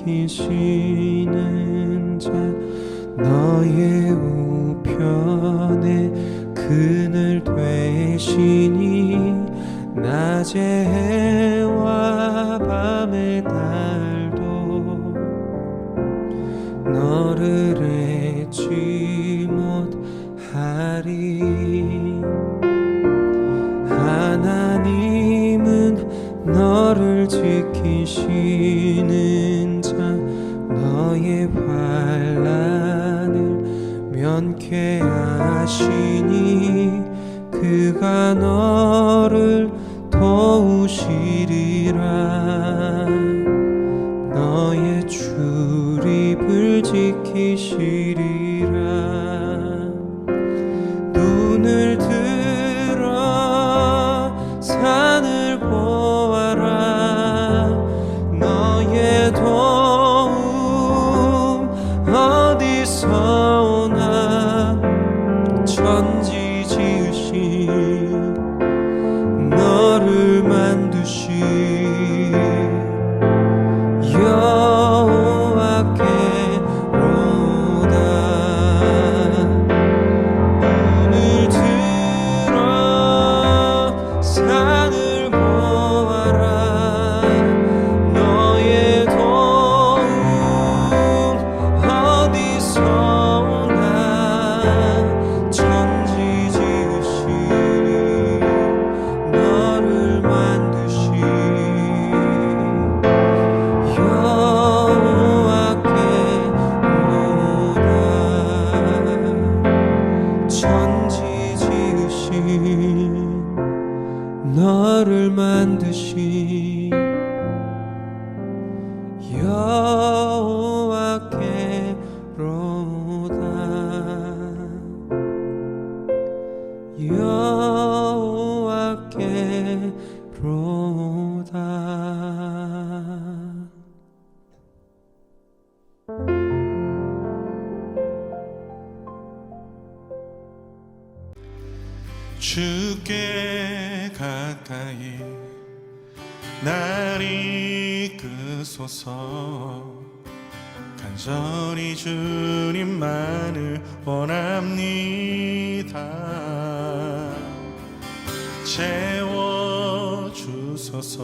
지키시는 자 너의 우편에 그늘 되시니 낮의 해와 밤의 달도 너를 잊지 못하리. 하나님은 너를 지키시는 자 너의 환난을 면케하시니 그가 너를 도우시리라. 너의 출입을 지키시리라. 눈을 들어 산을 보아라. 너의 도움 어디서 오나. 천지 지으신 너를 만드신 여호와께로다. 눈을 들어 산을 보아라. 너의 도움 어디서 오나. 천지 지으신 너를 만드신 여호와께로다. 천지 지으신 너를 만드신 여호와께로다. 여호와께로다. 주께 가까이 날 이끄소서. 간절히 주님만을 원합니다. 채워주소서.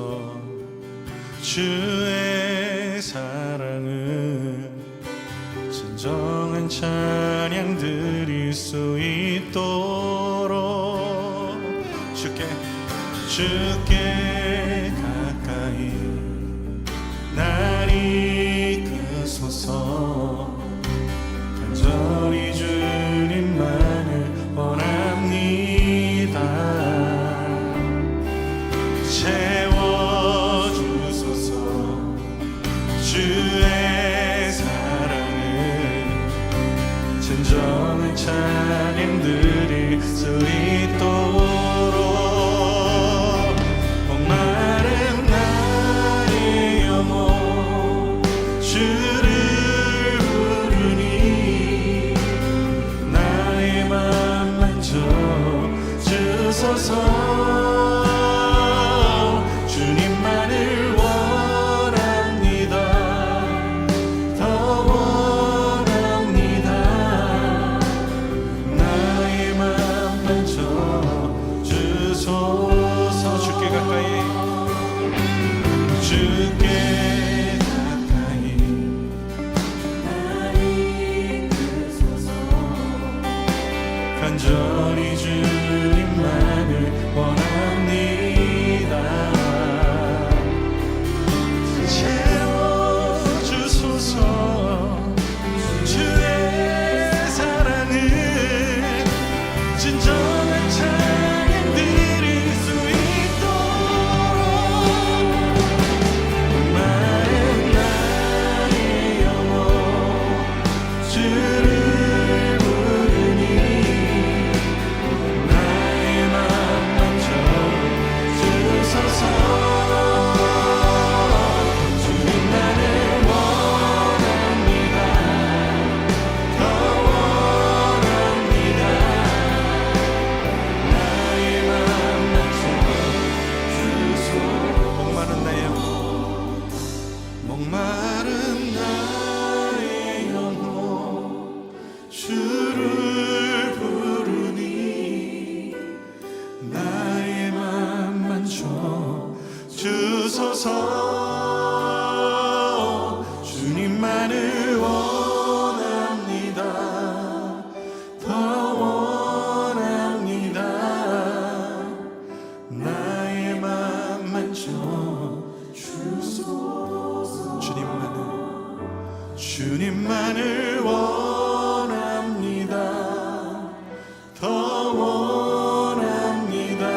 주의 사랑을 진정한 찬양 드릴 수 있도록 주께 가까이 날 이끄소서. 간절히 주님만을 원합니다. 채워주소서. 주의 사랑을 진정한 찬양 드릴 수 있도록. 목마른 나의 영혼 주를 부르니 나의 맘 만져 주소서. 주님만을 원합니다. 더 원합니다. 나의 맘 만져 주소서. 주께 가까이 간절히 주님만을 원합니다. 채워주소서. 주의 사랑을 진정한 찬양 드릴 수 있도록. 마른 나의 영혼 주를 부르니 나의 맘 만져 주소서. 주님만을 원합니다. 더 원합니다. 나의 맘 만져 주소서. 목마른 나의 영혼 목마른 주님만을 원합니다. 더 원합니다.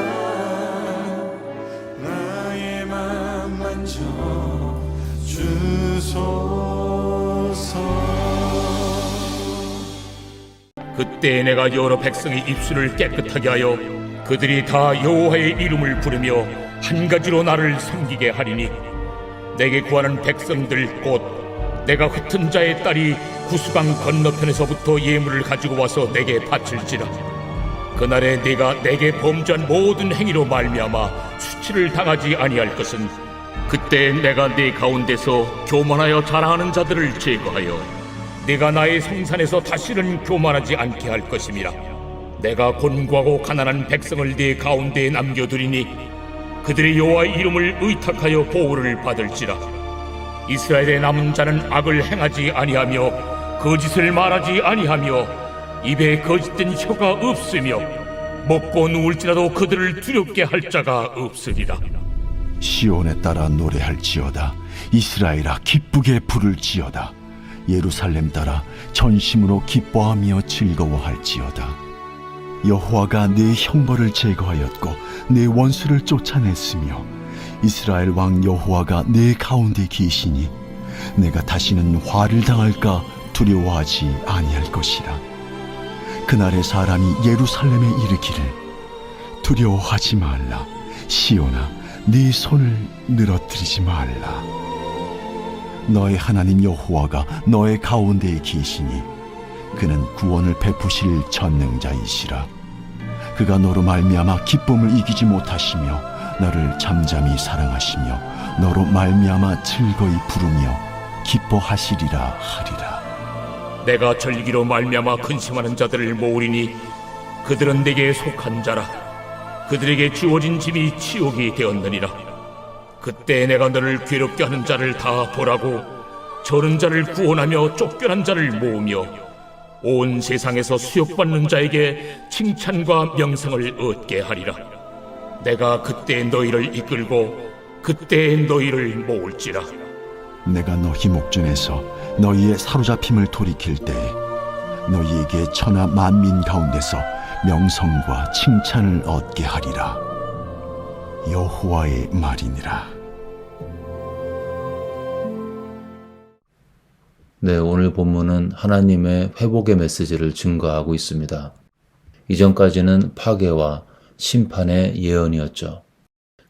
나의 맘 만져 주소서. 그때 내가 여러 백성의 입술을 깨끗하게 하여 그들이 다 여호와의 이름을 부르며 한 가지로 나를 섬기게 하리니 내게 구하는 백성들 곧 내가 흩은 자의 딸이 구수강 건너편에서부터 예물을 가지고 와서 내게 바칠지라. 그날에 네가 내게 범죄한 모든 행위로 말미암아 수치를 당하지 아니할 것은 그때 내가 네 가운데서 교만하여 자랑하는 자들을 제거하여 네가 나의 성산에서 다시는 교만하지 않게 할 것임이라. 내가 곤고하고 가난한 백성을 네 가운데에 남겨두리니 그들의 여호와의 이름을 의탁하여 보호를 받을지라. 이스라엘의 남은 자는 악을 행하지 아니하며 거짓을 말하지 아니하며 입에 거짓된 혀가 없으며 먹고 누울지라도 그들을 두렵게 할 자가 없으리라. 시온에 따라 노래할지어다. 이스라엘아 기쁘게 부를지어다. 예루살렘 따라 전심으로 기뻐하며 즐거워할지어다. 여호와가 내 형벌을 제거하였고 내 원수를 쫓아냈으며 이스라엘 왕 여호와가 내 가운데 계시니 내가 다시는 화를 당할까 두려워하지 아니할 것이라. 그날에 사람이 예루살렘에 이르기를 두려워하지 말라. 시온아 네 손을 늘어뜨리지 말라. 너의 하나님 여호와가 너의 가운데에 계시니 그는 구원을 베푸실 전능자이시라. 그가 너로 말미암아 기쁨을 이기지 못하시며 너를 잠잠히 사랑하시며 너로 말미암아 즐거이 부르며 기뻐하시리라 하리라. 내가 절기로 말미암아 근심하는 자들을 모으리니 그들은 내게 속한 자라. 그들에게 주어진 짐이 치욕이 되었느니라. 그때 내가 너를 괴롭게 하는 자를 다 보라고 저른 자를 구원하며 쫓겨난 자를 모으며 온 세상에서 수욕받는 자에게 칭찬과 명성을 얻게 하리라. 내가 그때 너희를 이끌고 그때 너희를 모을지라. 내가 너희 목전에서 너희의 사로잡힘을 돌이킬 때에 너희에게 천하 만민 가운데서 명성과 칭찬을 얻게 하리라. 여호와의 말이니라. 네, 오늘 본문은 하나님의 회복의 메시지를 증거하고 있습니다. 이전까지는 파괴와 심판의 예언이었죠.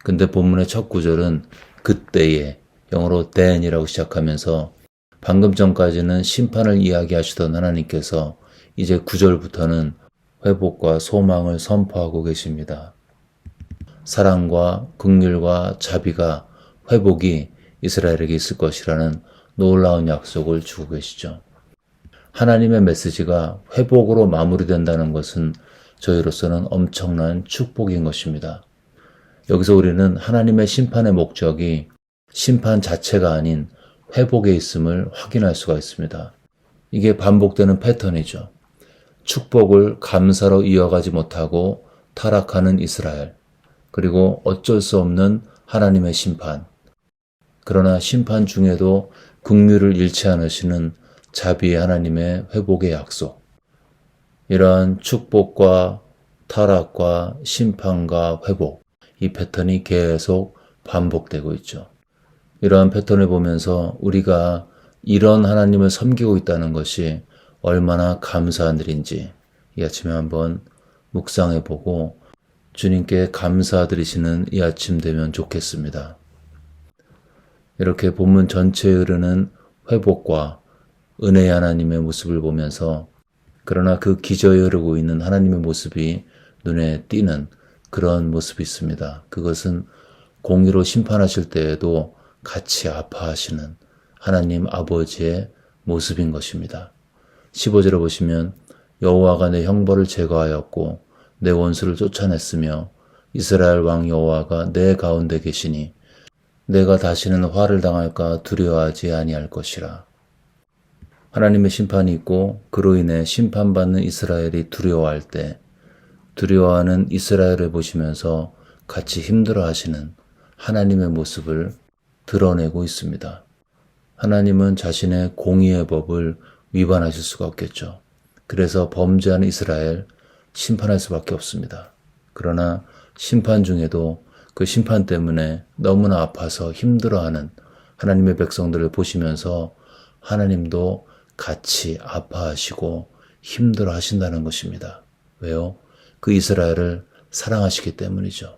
근데 본문의 첫 구절은 그때에, 영어로 then이라고 시작하면서 방금 전까지는 심판을 이야기하시던 하나님께서 이제 9절부터는 회복과 소망을 선포하고 계십니다. 사랑과 긍휼과 자비가 회복이 이스라엘에게 있을 것이라는 놀라운 약속을 주고 계시죠. 하나님의 메시지가 회복으로 마무리된다는 것은 저희로서는 엄청난 축복인 것입니다. 여기서 우리는 하나님의 심판의 목적이 심판 자체가 아닌 회복에 있음을 확인할 수가 있습니다. 이게 반복되는 패턴이죠. 축복을 감사로 이어가지 못하고 타락하는 이스라엘, 그리고 어쩔 수 없는 하나님의 심판. 그러나 심판 중에도 긍휼을 잃지 않으시는 자비의 하나님의 회복의 약속. 이러한 축복과 타락과 심판과 회복, 이 패턴이 계속 반복되고 있죠. 이러한 패턴을 보면서 우리가 이런 하나님을 섬기고 있다는 것이 얼마나 감사한 일인지 이 아침에 한번 묵상해보고 주님께 감사드리시는 이 아침 되면 좋겠습니다. 이렇게 본문 전체에 흐르는 회복과 은혜의 하나님의 모습을 보면서 그러나 그 기저에 흐르고 있는 하나님의 모습이 눈에 띄는 그런 모습이 있습니다. 그것은 공의로 심판하실 때에도 같이 아파하시는 하나님 아버지의 모습인 것입니다. 15절에 보시면 여호와가 내 형벌을 제거하였고 내 원수를 쫓아냈으며 이스라엘 왕 여호와가 내 가운데 계시니 내가 다시는 화를 당할까 두려워하지 아니할 것이라. 하나님의 심판이 있고 그로 인해 심판받는 이스라엘이 두려워할 때 두려워하는 이스라엘을 보시면서 같이 힘들어하시는 하나님의 모습을 드러내고 있습니다. 하나님은 자신의 공의의 법을 위반하실 수가 없겠죠. 그래서 범죄하는 이스라엘 심판할 수밖에 없습니다. 그러나 심판 중에도 그 심판 때문에 너무나 아파서 힘들어하는 하나님의 백성들을 보시면서 하나님도 같이 아파하시고 힘들어하신다는 것입니다. 왜요? 그 이스라엘을 사랑하시기 때문이죠.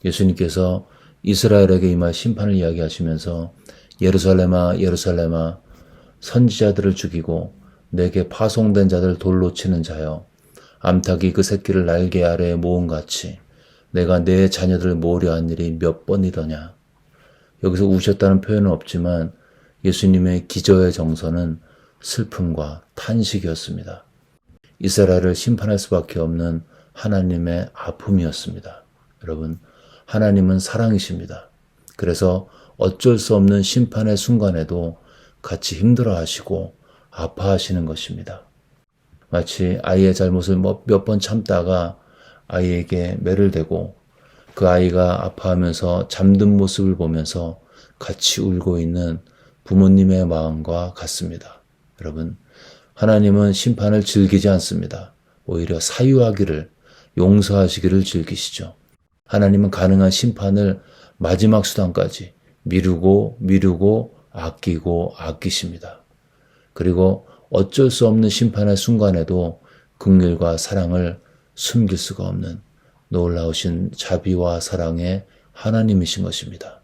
예수님께서 이스라엘에게 임할 심판을 이야기하시면서 예루살렘아 예루살렘아 선지자들을 죽이고 내게 파송된 자들 돌로 치는 자여 암탉이 그 새끼를 날개 아래에 모음같이 내가 내 자녀들을 모으려 한 일이 몇 번이더냐. 여기서 우셨다는 표현은 없지만 예수님의 기저의 정서는 슬픔과 탄식이었습니다. 이스라엘을 심판할 수밖에 없는 하나님의 아픔이었습니다. 여러분, 하나님은 사랑이십니다. 그래서 어쩔 수 없는 심판의 순간에도 같이 힘들어하시고 아파하시는 것입니다. 마치 아이의 잘못을 몇 번 참다가 아이에게 매를 대고 그 아이가 아파하면서 잠든 모습을 보면서 같이 울고 있는 부모님의 마음과 같습니다. 여러분, 하나님은 심판을 즐기지 않습니다. 오히려 사유하기를, 용서하시기를 즐기시죠. 하나님은 가능한 심판을 마지막 수단까지 미루고 아끼고 아끼십니다. 그리고 어쩔 수 없는 심판의 순간에도 긍휼과 사랑을 숨길 수가 없는 놀라우신 자비와 사랑의 하나님이신 것입니다.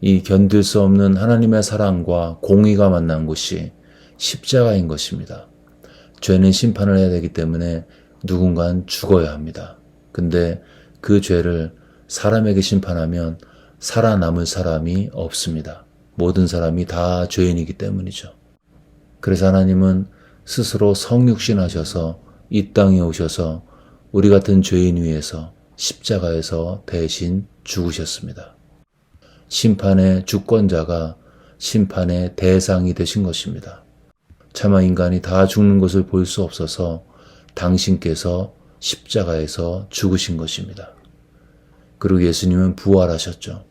이 견딜 수 없는 하나님의 사랑과 공의가 만난 곳이 십자가인 것입니다. 죄는 심판을 해야 되기 때문에 누군가는 죽어야 합니다. 근데 그 죄를 사람에게 심판하면 살아남을 사람이 없습니다. 모든 사람이 다 죄인이기 때문이죠. 그래서 하나님은 스스로 성육신하셔서 이 땅에 오셔서 우리 같은 죄인 위해서 십자가에서 대신 죽으셨습니다. 심판의 주권자가 심판의 대상이 되신 것입니다. 차마 인간이 다 죽는 것을 볼 수 없어서 당신께서 십자가에서 죽으신 것입니다. 그리고 예수님은 부활하셨죠.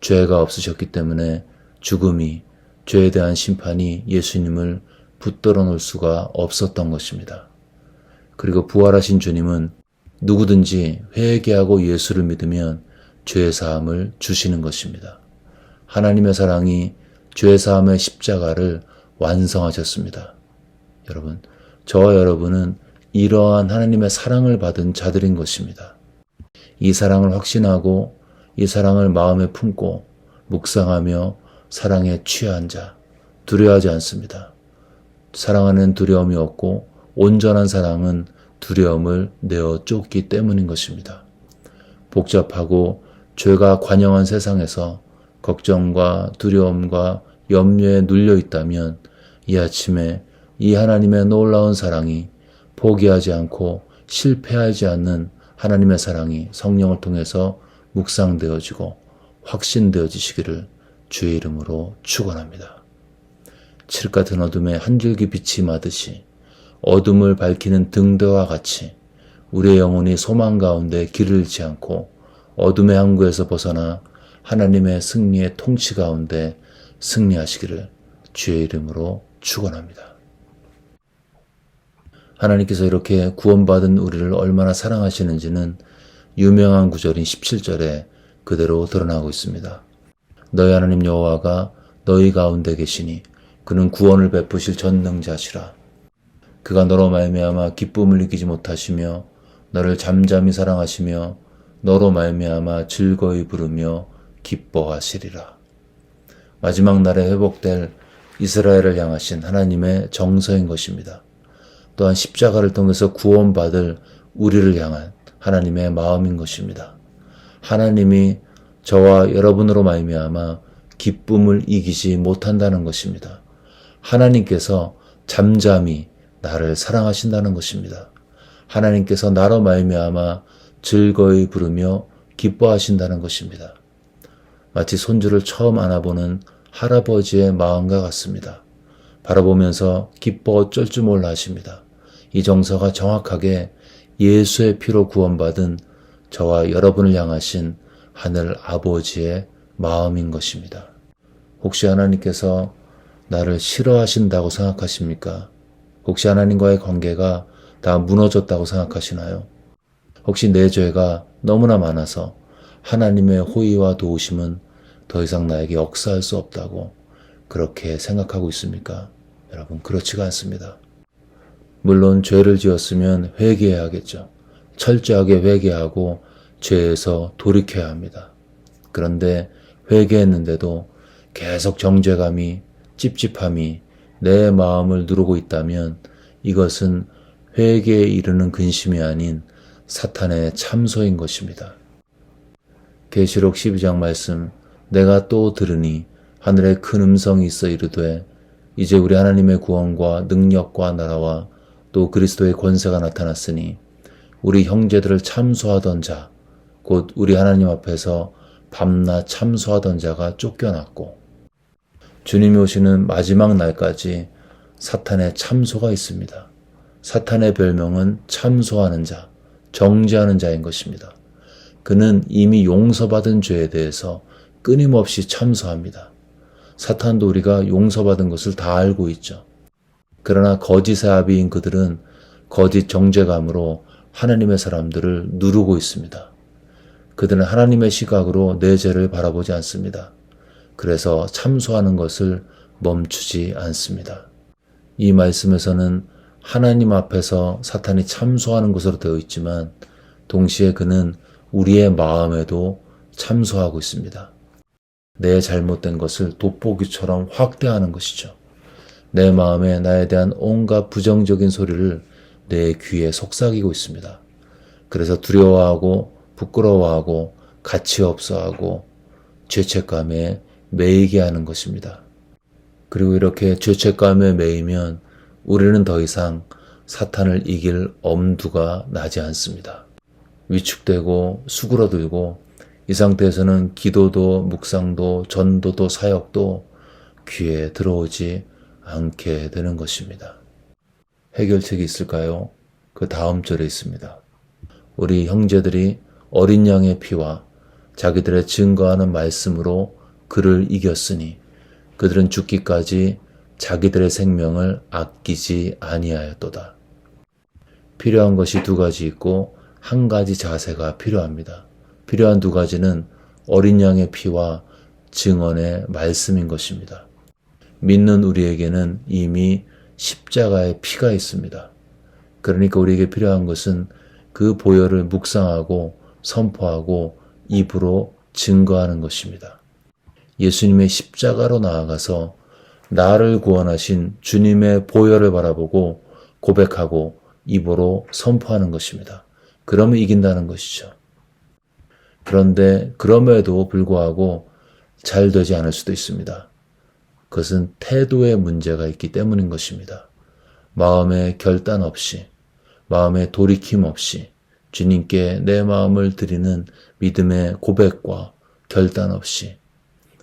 죄가 없으셨기 때문에 죽음이, 죄에 대한 심판이 예수님을 붙들어 놓을 수가 없었던 것입니다. 그리고 부활하신 주님은 누구든지 회개하고 예수를 믿으면 죄사함을 주시는 것입니다. 하나님의 사랑이 죄사함의 십자가를 완성하셨습니다. 여러분, 저와 여러분은 이러한 하나님의 사랑을 받은 자들인 것입니다. 이 사랑을 확신하고 이 사랑을 마음에 품고 묵상하며 사랑에 취한 자, 두려워하지 않습니다. 사랑하는 두려움이 없고 온전한 사랑은 두려움을 내어 쫓기 때문인 것입니다. 복잡하고 죄가 관영한 세상에서 걱정과 두려움과 염려에 눌려 있다면 이 아침에 이 하나님의 놀라운 사랑이 포기하지 않고 실패하지 않는 하나님의 사랑이 성령을 통해서 묵상되어지고 확신되어지시기를 주의 이름으로 축원합니다. 칠흑 같은 어둠에 한 줄기 빛이 임하듯이 어둠을 밝히는 등대와 같이 우리의 영혼이 소망 가운데 길을 잃지 않고 어둠의 항구에서 벗어나 하나님의 승리의 통치 가운데 승리하시기를 주의 이름으로 축원합니다. 하나님께서 이렇게 구원받은 우리를 얼마나 사랑하시는지는 유명한 구절인 17절에 그대로 드러나고 있습니다. 너희 하나님 여호와가 너희 가운데 계시니 그는 구원을 베푸실 전능자시라. 그가 너로 말미암아 기쁨을 이기지 못하시며 너를 잠잠히 사랑하시며 너로 말미암아 즐거이 부르며 기뻐하시리라. 마지막 날에 회복될 이스라엘을 향하신 하나님의 정서인 것입니다. 또한 십자가를 통해서 구원받을 우리를 향한 하나님의 마음인 것입니다. 하나님이 저와 여러분으로 말미암아 기쁨을 이기지 못한다는 것입니다. 하나님께서 잠잠히 나를 사랑하신다는 것입니다. 하나님께서 나로 말미암아 즐거이 부르며 기뻐하신다는 것입니다. 마치 손주를 처음 안아보는 할아버지의 마음과 같습니다. 바라보면서 기뻐 어쩔 줄 몰라 하십니다. 이 정서가 정확하게 예수의 피로 구원받은 저와 여러분을 향하신 하늘 아버지의 마음인 것입니다. 혹시 하나님께서 나를 싫어하신다고 생각하십니까? 혹시 하나님과의 관계가 다 무너졌다고 생각하시나요? 혹시 내 죄가 너무나 많아서 하나님의 호의와 도우심은 더 이상 나에게 역사할 수 없다고 그렇게 생각하고 있습니까? 여러분, 그렇지가 않습니다. 물론 죄를 지었으면 회개해야겠죠. 철저하게 회개하고 죄에서 돌이켜야 합니다. 그런데 회개했는데도 계속 정죄감이, 찝찝함이 내 마음을 누르고 있다면 이것은 회개에 이르는 근심이 아닌 사탄의 참소인 것입니다. 계시록 12장 말씀, 내가 또 들으니 하늘에 큰 음성이 있어 이르되 이제 우리 하나님의 구원과 능력과 나라와 또 그리스도의 권세가 나타났으니 우리 형제들을 참소하던 자, 곧 우리 하나님 앞에서 밤낮 참소하던 자가 쫓겨났고, 주님이 오시는 마지막 날까지 사탄의 참소가 있습니다. 사탄의 별명은 참소하는 자, 정죄하는 자인 것입니다. 그는 이미 용서받은 죄에 대해서 끊임없이 참소합니다. 사탄도 우리가 용서받은 것을 다 알고 있죠. 그러나 거짓의 아비인 그들은 거짓 정죄감으로 하나님의 사람들을 누르고 있습니다. 그들은 하나님의 시각으로 내 죄를 바라보지 않습니다. 그래서 참소하는 것을 멈추지 않습니다. 이 말씀에서는 하나님 앞에서 사탄이 참소하는 것으로 되어 있지만 동시에 그는 우리의 마음에도 참소하고 있습니다. 내 잘못된 것을 돋보기처럼 확대하는 것이죠. 내 마음에 나에 대한 온갖 부정적인 소리를 내 귀에 속삭이고 있습니다. 그래서 두려워하고 부끄러워하고 가치 없어하고 죄책감에 매이게 하는 것입니다. 그리고 이렇게 죄책감에 매이면 우리는 더 이상 사탄을 이길 엄두가 나지 않습니다. 위축되고 수그러들고 이 상태에서는 기도도 묵상도 전도도 사역도 귀에 들어오지 않게 되는 것입니다. 해결책이 있을까요? 그 다음 절에 있습니다. 우리 형제들이 어린 양의 피와 자기들의 증거하는 말씀으로 그를 이겼으니 그들은 죽기까지 자기들의 생명을 아끼지 아니하였도다. 필요한 것이 두 가지 있고 한 가지 자세가 필요합니다. 필요한 두 가지는 어린 양의 피와 증언의 말씀인 것입니다. 믿는 우리에게는 이미 십자가의 피가 있습니다. 그러니까 우리에게 필요한 것은 그 보혈을 묵상하고 선포하고 입으로 증거하는 것입니다. 예수님의 십자가로 나아가서 나를 구원하신 주님의 보혈을 바라보고 고백하고 입으로 선포하는 것입니다. 그러면 이긴다는 것이죠. 그런데 그럼에도 불구하고 잘 되지 않을 수도 있습니다. 그것은 태도의 문제가 있기 때문인 것입니다. 마음의 결단 없이, 마음의 돌이킴 없이 주님께 내 마음을 드리는 믿음의 고백과 결단 없이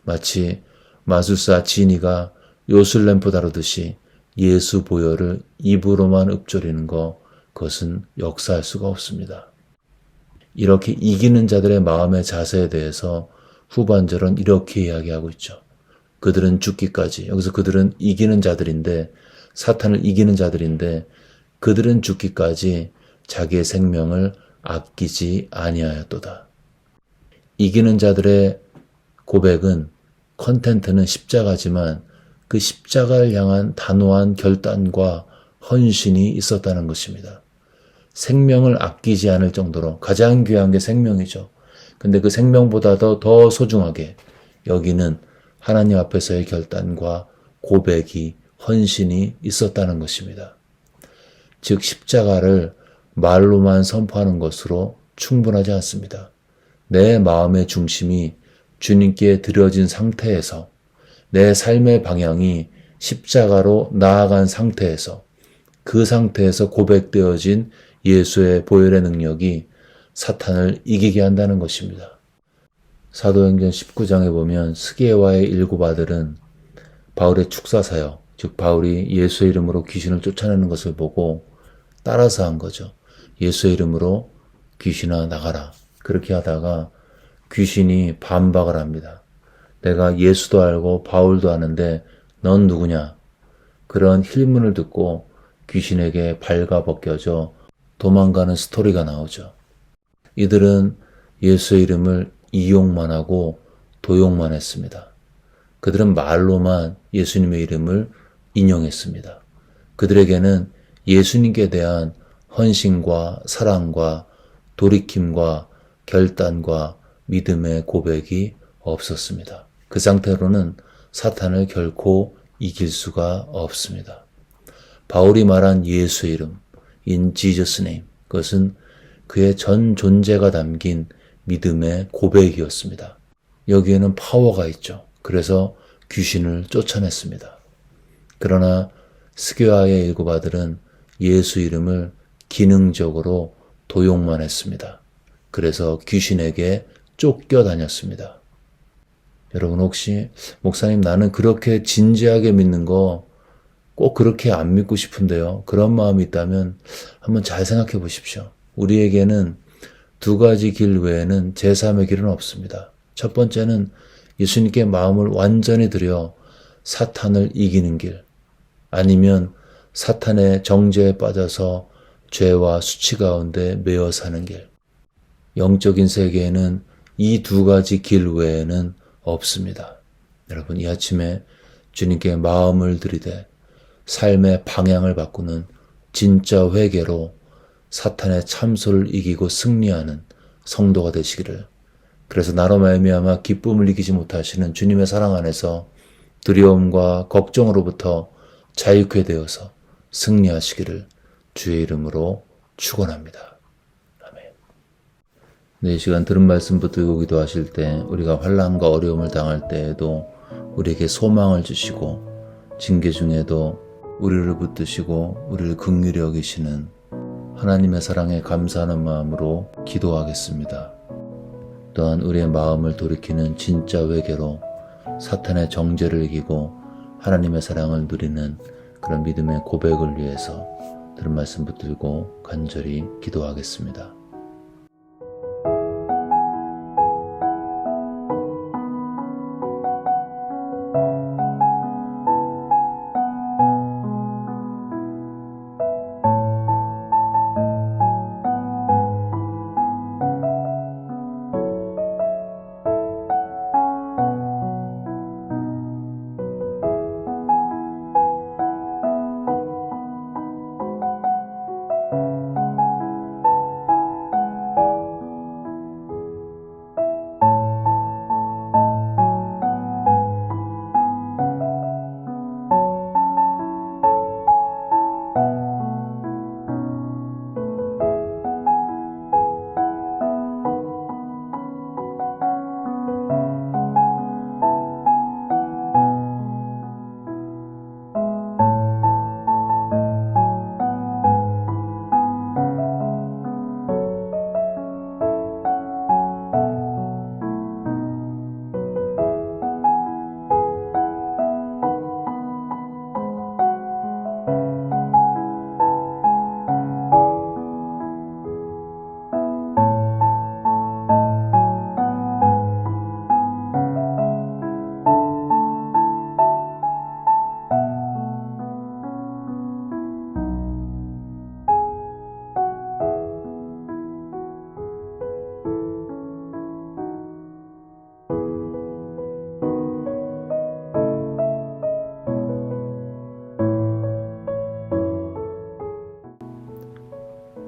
마치 마술사 지니가 요술램프 다루듯이 예수 보혈을 입으로만 읊조리는 것, 그것은 역사할 수가 없습니다. 이렇게 이기는 자들의 마음의 자세에 대해서 후반절은 이렇게 이야기하고 있죠. 그들은 죽기까지, 여기서 그들은 이기는 자들인데, 사탄을 이기는 자들인데 그들은 죽기까지 자기의 생명을 아끼지 아니하였도다. 이기는 자들의 고백은, 컨텐트는 십자가지만 그 십자가를 향한 단호한 결단과 헌신이 있었다는 것입니다. 생명을 아끼지 않을 정도로, 가장 귀한 게 생명이죠. 근데 그 생명보다도 더 소중하게 여기는 하나님 앞에서의 결단과 고백이, 헌신이 있었다는 것입니다. 즉 십자가를 말로만 선포하는 것으로 충분하지 않습니다. 내 마음의 중심이 주님께 드려진 상태에서, 내 삶의 방향이 십자가로 나아간 상태에서, 그 상태에서 고백되어진 예수의 보혈의 능력이 사탄을 이기게 한다는 것입니다. 사도행전 19장에 보면 스게와의 7 아들은 바울의 축사사역, 즉 바울이 예수의 이름으로 귀신을 쫓아내는 것을 보고 따라서 한 거죠. 예수의 이름으로 귀신아 나가라. 그렇게 하다가 귀신이 반박을 합니다. 내가 예수도 알고 바울도 아는데 넌 누구냐? 그런 힐문을 듣고 귀신에게 발가벗겨져 도망가는 스토리가 나오죠. 이들은 예수의 이름을 이용만 하고 도용만 했습니다. 그들은 말로만 예수님의 이름을 인용했습니다. 그들에게는 예수님께 대한 헌신과 사랑과 돌이킴과 결단과 믿음의 고백이 없었습니다. 그 상태로는 사탄을 결코 이길 수가 없습니다. 바울이 말한 예수의 이름, in Jesus name, 그것은 그의 전 존재가 담긴 믿음의 고백이었습니다. 여기에는 파워가 있죠. 그래서 귀신을 쫓아냈습니다. 그러나 스게와의 일곱 아들은 예수 이름을 기능적으로 도용만 했습니다. 그래서 귀신에게 쫓겨다녔습니다. 여러분 혹시 목사님 나는 그렇게 진지하게 믿는 거 꼭 그렇게 안 믿고 싶은데요. 그런 마음이 있다면 한번 잘 생각해 보십시오. 우리에게는 두 가지 길 외에는 제3의 길은 없습니다. 첫 번째는 예수님께 마음을 완전히 들여 사탄을 이기는 길, 아니면 사탄의 정죄에 빠져서 죄와 수치 가운데 매여 사는 길. 영적인 세계에는 이 두 가지 길 외에는 없습니다. 여러분 이 아침에 주님께 마음을 들이되 삶의 방향을 바꾸는 진짜 회개로 사탄의 참소를 이기고 승리하는 성도가 되시기를, 그래서 나로 말미암아 기쁨을 이기지 못하시는 주님의 사랑 안에서 두려움과 걱정으로부터 자유케 되어서 승리하시기를 주의 이름으로 축원합니다. 아멘. 네, 이 시간 들은 말씀 붙들고 기도하실 때 우리가 환난과 어려움을 당할 때에도 우리에게 소망을 주시고 징계 중에도 우리를 붙드시고 우리를 긍휼히 여기시는 하나님의 사랑에 감사하는 마음으로 기도하겠습니다. 또한 우리의 마음을 돌이키는 진짜 회개로 사탄의 정죄를 이기고 하나님의 사랑을 누리는 그런 믿음의 고백을 위해서 들은 말씀 붙들고 간절히 기도하겠습니다.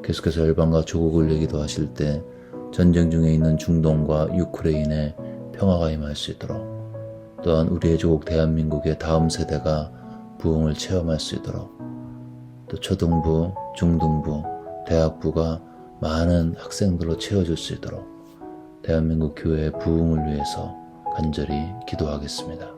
계속해서 열방과 조국을 얘기도 하실 때 전쟁 중에 있는 중동과 유크레인에 평화가 임할 수 있도록, 또한 우리의 조국 대한민국의 다음 세대가 부흥을 체험할 수 있도록, 또 초등부, 중등부, 대학부가 많은 학생들로 채워줄 수 있도록 대한민국 교회의 부흥을 위해서 간절히 기도하겠습니다.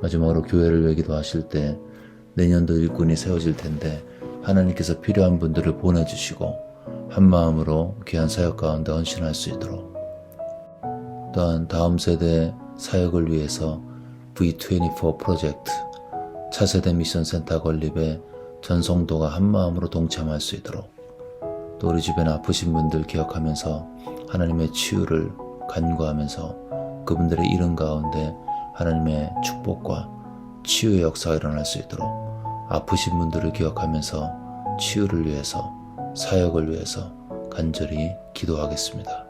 마지막으로 교회를 위해 기도하실 때 내년도 일꾼이 세워질 텐데 하나님께서 필요한 분들을 보내주시고 한마음으로 귀한 사역 가운데 헌신할 수 있도록, 또한 다음 세대 사역을 위해서 V24 프로젝트 차세대 미션 센터 건립에 전 성도가 한마음으로 동참할 수 있도록, 또 우리 주변 아프신 분들 기억하면서 하나님의 치유를 간구하면서 그분들의 이름 가운데 하나님의 축복과 치유의 역사가 일어날 수 있도록 아프신 분들을 기억하면서 치유를 위해서, 사역을 위해서 간절히 기도하겠습니다.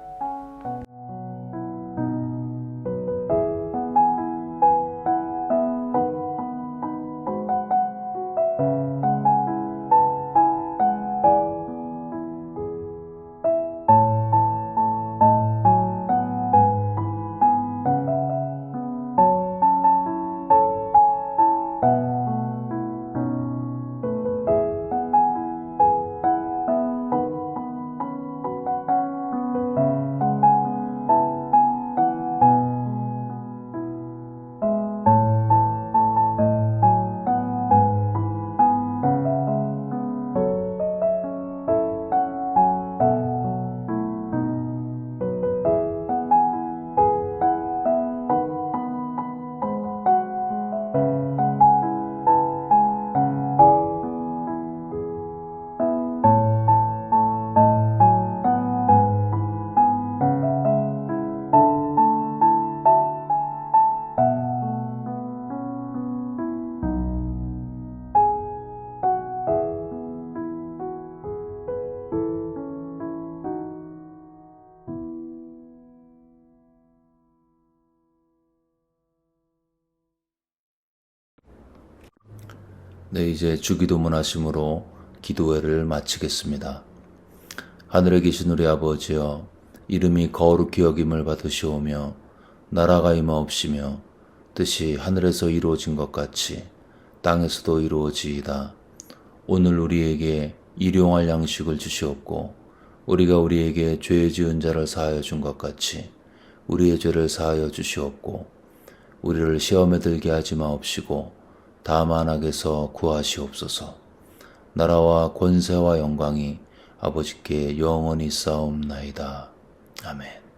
네, 이제 주기도문 하심으로 기도회를 마치겠습니다. 하늘에 계신 우리 아버지여, 이름이 거룩히 여김을 받으시오며 나라가 임하옵시며 뜻이 하늘에서 이루어진 것 같이 땅에서도 이루어지이다. 오늘 우리에게 일용할 양식을 주시옵고 우리가 우리에게 죄 지은 자를 사하여 준 것 같이 우리의 죄를 사하여 주시옵고 우리를 시험에 들게 하지 마옵시고 다만 악에서 구하시옵소서. 나라와 권세와 영광이 아버지께 영원히 쌓옵나이다. 아멘.